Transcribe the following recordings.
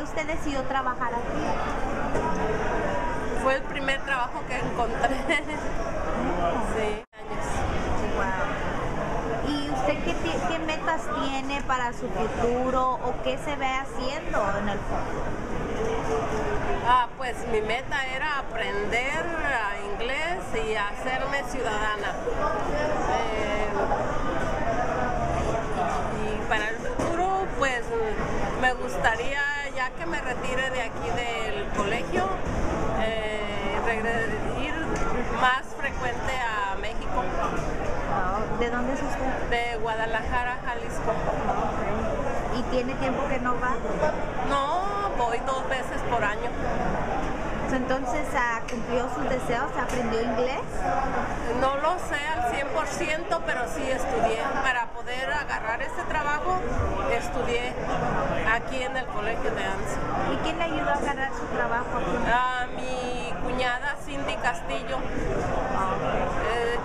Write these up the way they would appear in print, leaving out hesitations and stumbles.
usted decidió trabajar aquí? Fue el primer trabajo que encontré. Sí, años. Wow. ¿Y usted qué metas tiene para su futuro o qué se ve haciendo en el futuro? Pues mi meta era aprender inglés y hacerme ciudadana. Y para el futuro, pues me gustaría, ya que me retire de aquí del colegio, ir más frecuente a México. ¿De dónde es usted? De Guadalajara, Jalisco. ¿Y tiene tiempo que no va? No, voy 2 veces por año. Entonces, ¿cumplió sus deseos? ¿Aprendió inglés? No lo sé al 100%, pero sí estudié. Para poder agarrar este trabajo, estudié aquí en el colegio de Anza. ¿Y quién le ayudó a agarrar su trabajo aquí? Mi cuñada Cindy Castillo.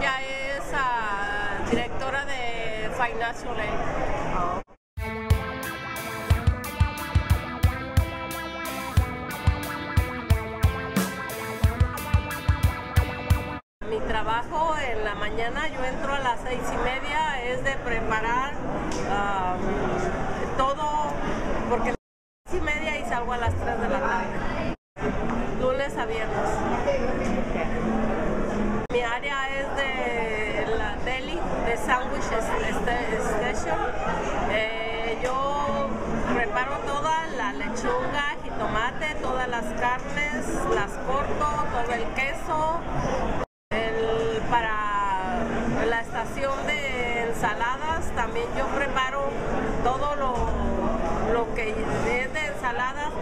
Ella es directora de Financial Aid. Mi trabajo en la mañana, yo entro a las 6:30, es de preparar todo, porque a las 6:30 y salgo a las 3 de la tarde, lunes a viernes. Mi área es de la deli, de Sandwich Station. Yo preparo toda la lechuga, jitomate, todas las carnes, las corto, todo el queso. Para la estación de ensaladas también yo preparo todo lo que es de ensaladas.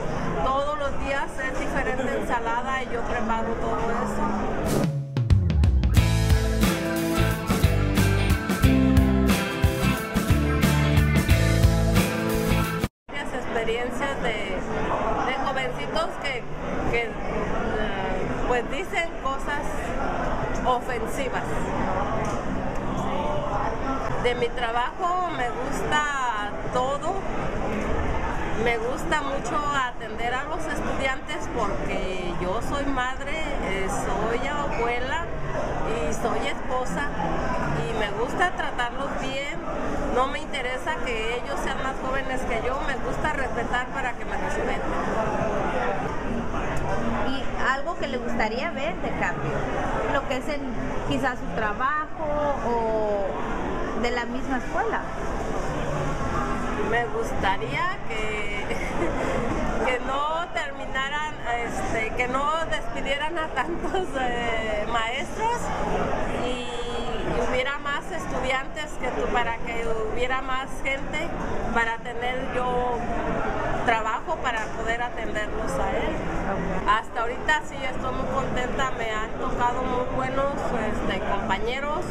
Todos los días es diferente ensalada y yo preparo todo eso. Experiencias de jovencitos que pues dicen cosas ofensivas. De mi trabajo me gusta todo. Me gusta mucho atender a los estudiantes porque yo soy madre, soy abuela y soy esposa y me gusta tratarlos bien. No me interesa que ellos sean más jóvenes que yo, me gusta respetar para que me respeten. ¿Y algo que le gustaría ver de cambio? Lo que es en quizás su trabajo o de la misma escuela. Me gustaría que no terminaran, que no despidieran a tantos maestros y hubiera más estudiantes, para que hubiera más gente para tener yo trabajo para poder atenderlos a él. Hasta ahorita sí estoy muy contenta, me han tocado muy buenos compañeros.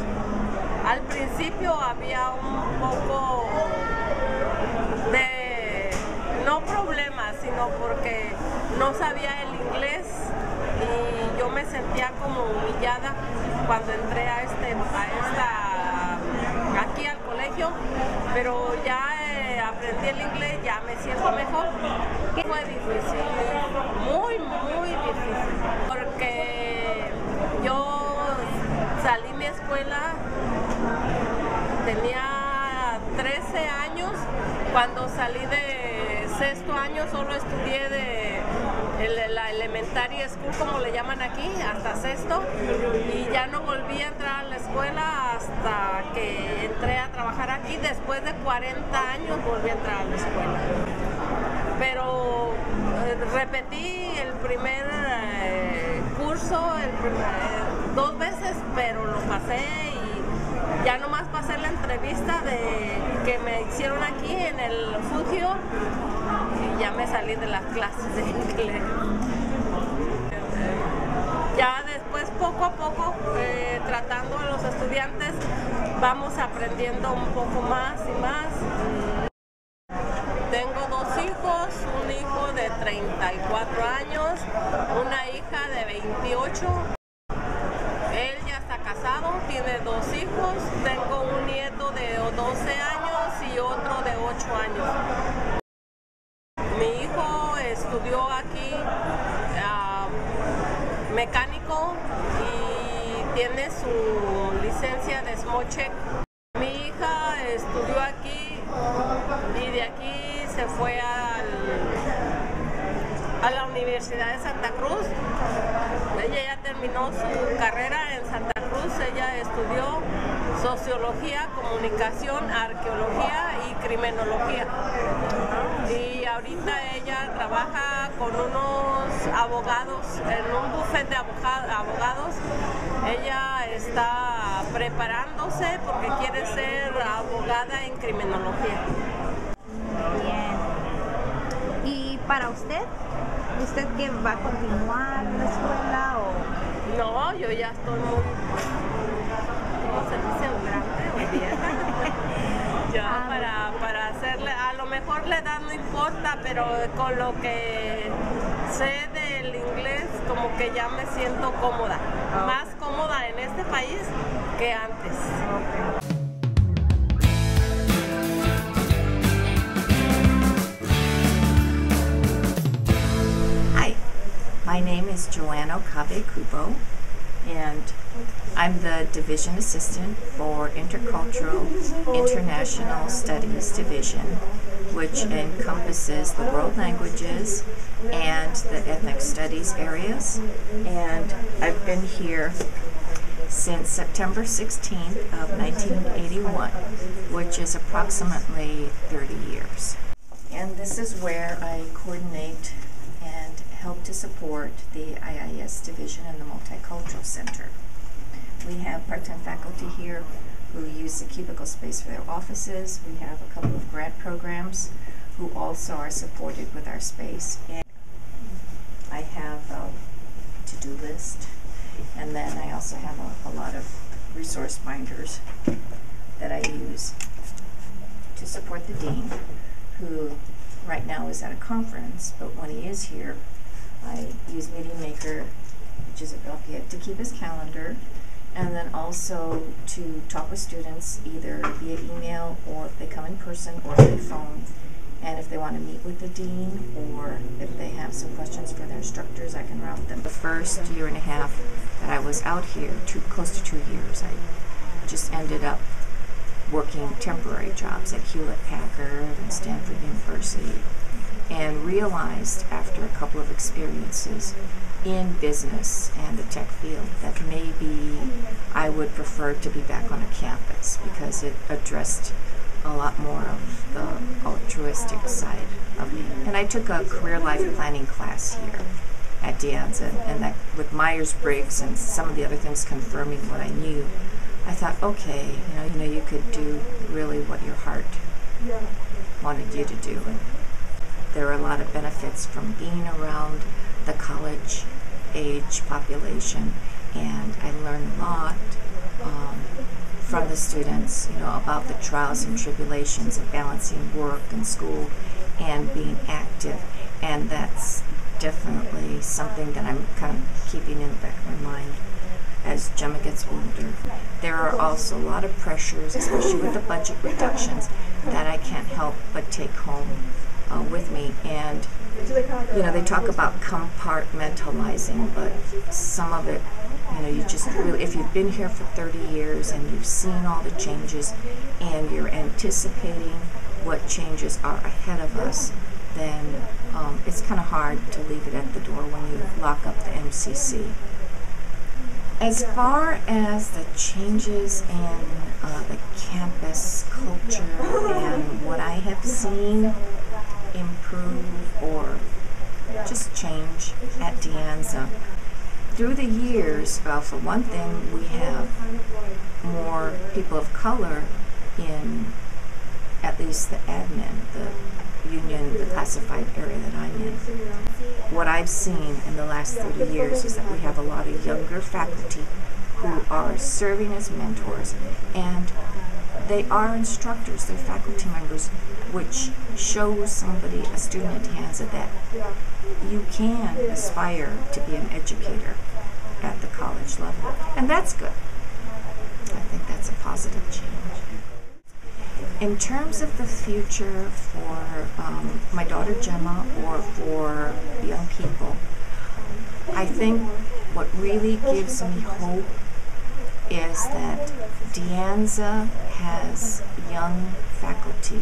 Al principio había un poco de, no problemas, sino porque no sabía el inglés y yo me sentía como humillada cuando entré aquí al colegio, pero ya aprendí el inglés, ya me siento mejor. Fue difícil, muy, muy difícil, porque yo salí de mi escuela, tenía 13 años, cuando salí de sexto año solo estudié de la elementary school, como le llaman aquí, hasta sexto, y ya no volví a entrar a la escuela hasta que entré a trabajar aquí. Después de 40 años volví a entrar a la escuela. Pero repetí el primer curso 2 veces, pero lo pasé y ya nomás pasé la entrevista que me hicieron aquí en el Fugio y ya me salí de las clases de inglés. Ya después, poco a poco, tratando a los estudiantes, vamos aprendiendo un poco más y más. Tengo 2 hijos, un hijo de 34 años, una hija de 28. Él ya está casado, tiene 2 hijos, tengo un nieto de 12 años y otro de 8 años. Mi hijo estudió aquí mecánico y tiene su licencia de small check. Mi hija estudió aquí y de aquí se fue a la Universidad de Santa Cruz. Ella ya terminó su carrera en Santa Cruz. Ella estudió sociología, comunicación, arqueología y criminología. Y ahorita ella trabaja con unos abogados, en un bufete de abogados. Ella está preparándose porque quiere ser abogada en criminología. Bien. ¿Y para usted? ¿Usted que va a continuar la escuela o...? No, yo ya estoy muy, ¿cómo se dice? Grande o vieja. Ya para hacerle, a lo mejor la edad no importa, pero con lo que sé del inglés, como que ya me siento cómoda. Más cómoda en este país que antes. My name is Joanna Okabe-Kubo, and I'm the Division Assistant for Intercultural International Studies Division, which encompasses the world languages and the ethnic studies areas. And I've been here since September 16th of 1981, which is approximately 30 years. And this is where I coordinate and help to support the IIS division and the Multicultural Center. We have part-time faculty here who use the cubicle space for their offices. We have a couple of grant programs who also are supported with our space. And I have a to-do list, and then I also have a lot of resource binders that I use to support the dean, who right now is at a conference, but when he is here, I use Meeting Maker, which is appropriate, to keep his calendar, and then also to talk with students either via email or if they come in person or by phone. And if they want to meet with the dean or if they have some questions for their instructors, I can route them. The first year and a half that I was out here, close to 2 years, I just ended up working temporary jobs at Hewlett-Packard and Stanford University, and realized after a couple of experiences in business and the tech field that maybe I would prefer to be back on a campus because it addressed a lot more of the altruistic side of me. And I took a career life planning class here at Anza, and that with Myers-Briggs and some of the other things confirming what I knew, I thought, okay, you know, you could do really what your heart wanted you to do. And there are a lot of benefits from being around the college-age population, and I learned a lot from the students, about the trials and tribulations of balancing work and school and being active, and that's definitely something that I'm kind of keeping in the back of my mind as Gemma gets older. There are also a lot of pressures, especially with the budget reductions, that I can't help but take home with me. And they talk about compartmentalizing, but some of it, you just really, if you've been here for 30 years and you've seen all the changes and you're anticipating what changes are ahead of us, then it's kind of hard to leave it at the door when you lock up the MCC. As far as the changes in the campus culture and what I have seen improve or just change at Anza, through the years, for one thing, we have more people of color in at least the admin, the union, the classified area that I'm in. What I've seen in the last 30 years is that we have a lot of younger faculty who are serving as mentors, and they are instructors, they're faculty members, which shows somebody, a student at Anza, that you can aspire to be an educator at the college level, and that's good. I think that's a positive change. In terms of the future for my daughter Gemma or for young people, I think what really gives me hope is that Anza has young faculty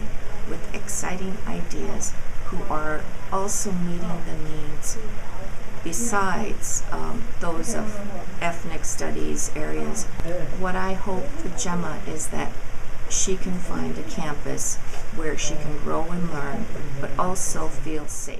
with exciting ideas who are also meeting the needs besides those of ethnic studies areas. What I hope for Gemma is that she can find a campus where she can grow and learn, but also feel safe.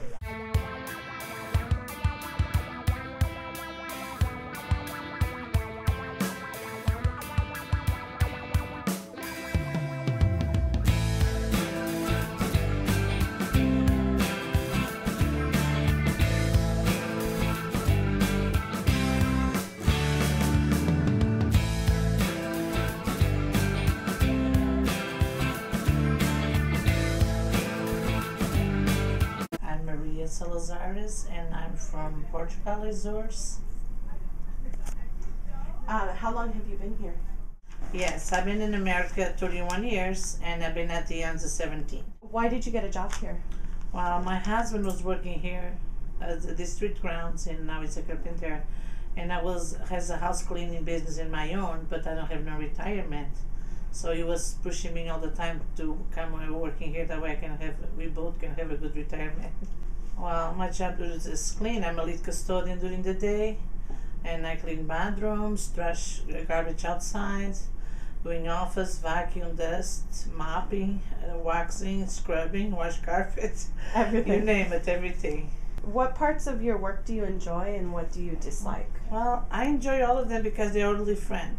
Salazares, and I'm from Portugal, Azores. How long have you been here? Yes, I've been in America 31 years, and I've been at the Anza 17. Why did you get a job here? Well, my husband was working here at the district grounds, and now he's a carpenter, and has a house cleaning business in my own, but I don't have no retirement. So he was pushing me all the time to come working here, that way we both can have a good retirement. Well, my job is clean. I'm a lead custodian during the day, and I clean bathrooms, trash garbage outside, doing office, vacuum, dust, mopping, waxing, scrubbing, wash carpets, Everything. You name it, everything. What parts of your work do you enjoy and what do you dislike? Well, I enjoy all of them because they're all different.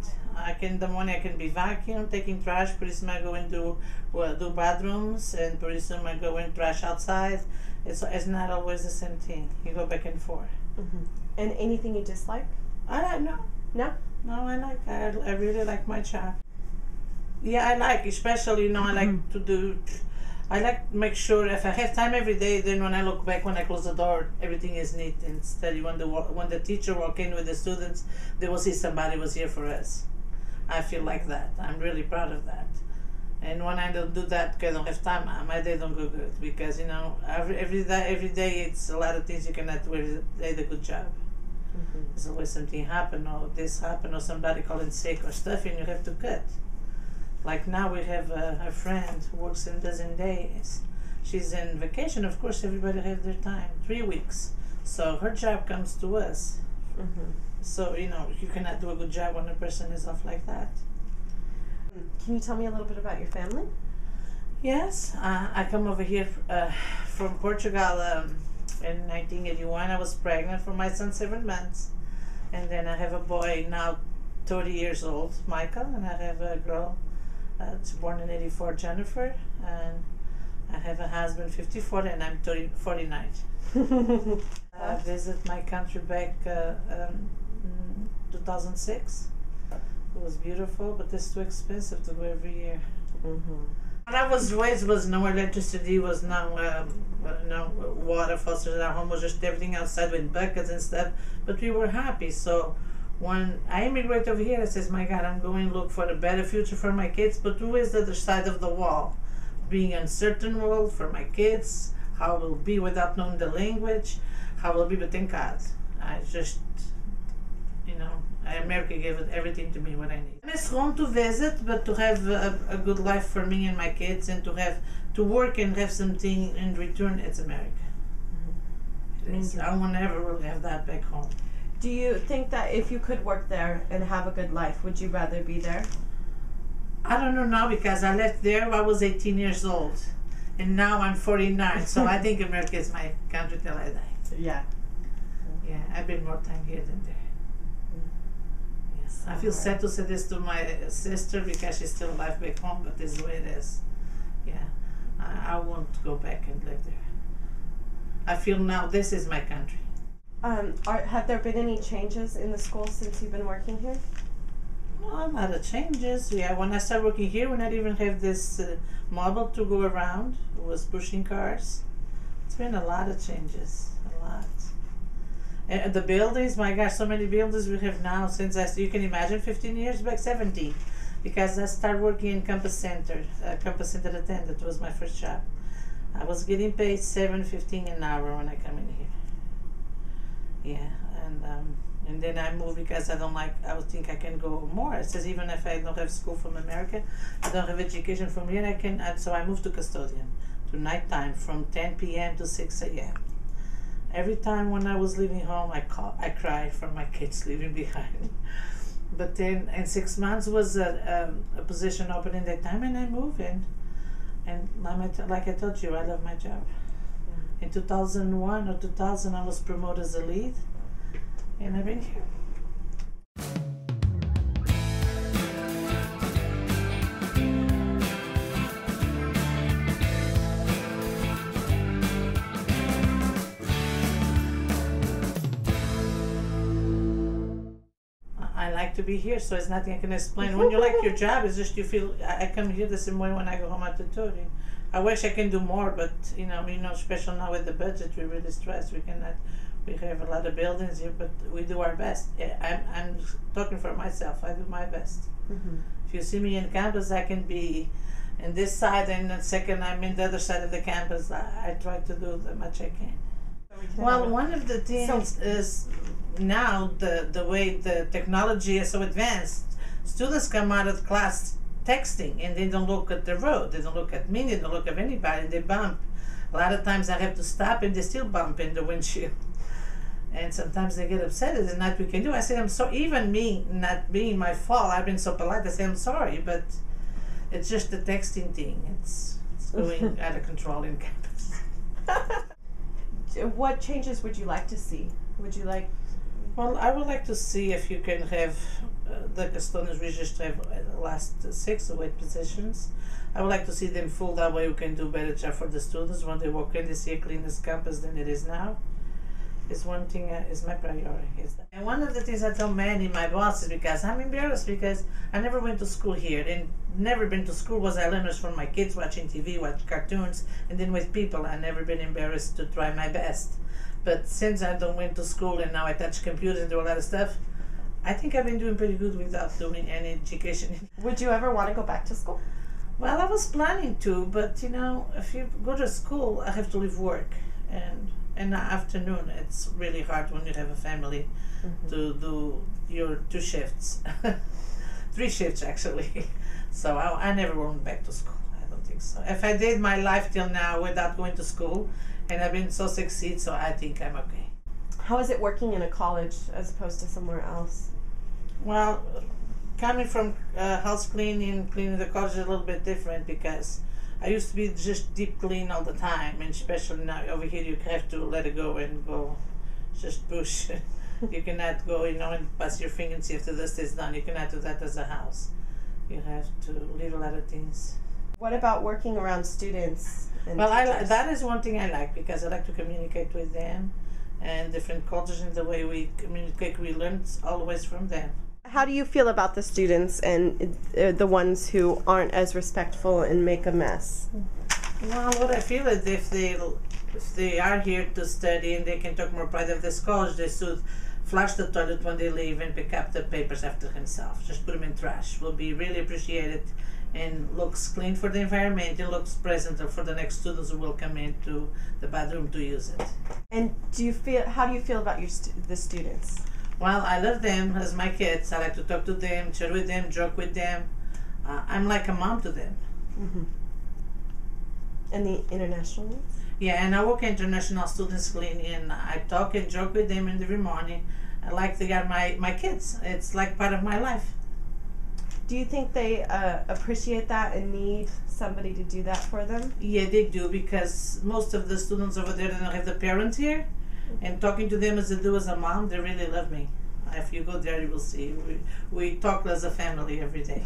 In the morning I can be vacuum, taking trash, pretty soon I go and do bathrooms, and pretty soon I go and trash outside. It's not always the same thing. You go back and forth. Mm-hmm. And anything you dislike? I don't know. No? No, I really like my job. Yeah, I like, especially, I like to make sure if I have time every day, then when I look back, when I close the door, everything is neat and steady. When the teacher walk in with the students, they will see somebody was here for us. I feel like that. I'm really proud of that. And when I don't do that because I don't have time, my day don't go good, because every day it's a lot of things you cannot do every day the good job. Mm-hmm. There's always something happen, or this happen, or somebody calling sick or stuff, and you have to cut. Like now we have a friend who works in dozen days. She's in vacation, of course everybody have their time, 3 weeks. So her job comes to us. Mm-hmm. So you cannot do a good job when a person is off like that. Can you tell me a little bit about your family? Yes, I come over here from Portugal in 1981. I was pregnant for my son 7 months, and then I have a boy now 30 years old, Michael, and I have a girl born in 84, Jennifer, and I have a husband 54, and I'm 49. I visit my country back 2006. It was beautiful, but it's too expensive to go every year. Mm-hmm. When I was raised, was no electricity, was no water faucets in our home, was just everything outside with buckets and stuff. But we were happy. So when I immigrated over here, I says, my God, I'm going to look for a better future for my kids. But who is the other side of the wall? Being uncertain world for my kids, how it will be without knowing the language, how it will be, but thank God. I just, America gave it everything to me what I need. It's home to visit, but to have a good life for me and my kids, and to work and have something in return, it's America. Mm-hmm. I will never really have that back home. Do you think that if you could work there and have a good life, would you rather be there? I don't know now, because I left there I was 18 years old, and now I'm 49, so I think America is my country till I die. Yeah. Yeah, I've been more time here than there. I feel sad to say this to my sister, because she's still alive back home, but this is the way it is. Yeah, I won't go back and live there. I feel now this is my country. Have there been any changes in the school since you've been working here? Well, a lot of changes. Yeah, when I started working here, we not even have this mobile to go around. It was pushing cars. It's been a lot of changes, a lot. And the buildings, my gosh, so many buildings we have now since you can imagine 15 years back, 17. because I started working in campus center attendant was my first job. I was getting paid $7.15 an hour when I come in here. Yeah, and then I moved because I would think I can go more. It says even if I don't have school from America, I don't have education from here, so I moved to custodian, to nighttime from 10 p.m. to 6 a.m. Every time when I was leaving home, I cried for my kids leaving behind. But then in 6 months was a position open in that time, and I moved in. And like I told you, I love my job. In 2001 or 2000, I was promoted as a lead, and I've been here. I like to be here, so it's nothing I can explain. When you like your job, it's just you feel. I come here the same way when I go home after 30. I wish I can do more, but especially now with the budget, we're really stressed. We cannot. We have a lot of buildings here, but we do our best. I'm talking for myself. I do my best. Mm-hmm. If you see me in campus, I can be in this side, and the second I'm in the other side of the campus. I try to do as much I can. Well, one of the things is now the way the technology is so advanced, students come out of class texting and they don't look at the road, they don't look at me, they don't look at anybody, they bump. A lot of times I have to stop and they still bump in the windshield. And sometimes they get upset, there's nothing we can do. I say, I'm sorry, even me not being my fault, I've been so polite, I say I'm sorry, but it's just the texting thing. It's going out of control in campus. What changes would you like to see? Would you like? Well, I would like to see if you can have the custodians register the last 6 or 8 positions. I would like to see them full, that way we can do better job for the students. When they walk in, they see a cleaner campus than it is now. Is one thing, is my priority. And one of the things I tell many, my bosses, because I'm embarrassed because I never went to school here, and never been to school was I learned from my kids watching TV, watch cartoons, and then with people. I never been embarrassed to try my best. But since I don't went to school and now I touch computers and do a lot of stuff, I think I've been doing pretty good without doing any education. Would you ever want to go back to school? Well, I was planning to, but if you go to school, I have to leave work, and in the afternoon it's really hard when you have a family to do your 2 shifts, 3 shifts actually. So I never went back to school. I don't think so. If I did my life till now without going to school, and I've been so succeed, so I think I'm okay. How is it working in a college as opposed to somewhere else? Well, coming from house cleaning the college is a little bit different, because I used to be just deep clean all the time, and especially now over here you have to let it go and go just push. You cannot go, and pass your finger and see if the dust is done. You cannot do that as a house. You have to leave a lot of things. What about working around students and teachers? That is one thing I like, because I like to communicate with them, and different cultures, and the way we communicate, we learn always from them. How do you feel about the students and the ones who aren't as respectful and make a mess? Well, what I feel is if they are here to study and they can talk more pride of this college, they should flush the toilet when they leave and pick up the papers after himself. Just put them in trash. Will be really appreciated, and looks clean for the environment. It looks presentable for the next students who will come into the bathroom to use it. And how do you feel about the students? Well, I love them as my kids. I like to talk to them, chat with them, joke with them. I'm like a mom to them. Mm-hmm. And the international ones? Yeah, and I work international students cleaning, and I talk and joke with them every morning. I like they are my kids. It's like part of my life. Do you think they appreciate that and need somebody to do that for them? Yeah, they do, because most of the students over there, they don't have the parents here. And talking to them as I do as a mom, they really love me. If you go there, you will see. We talk as a family every day.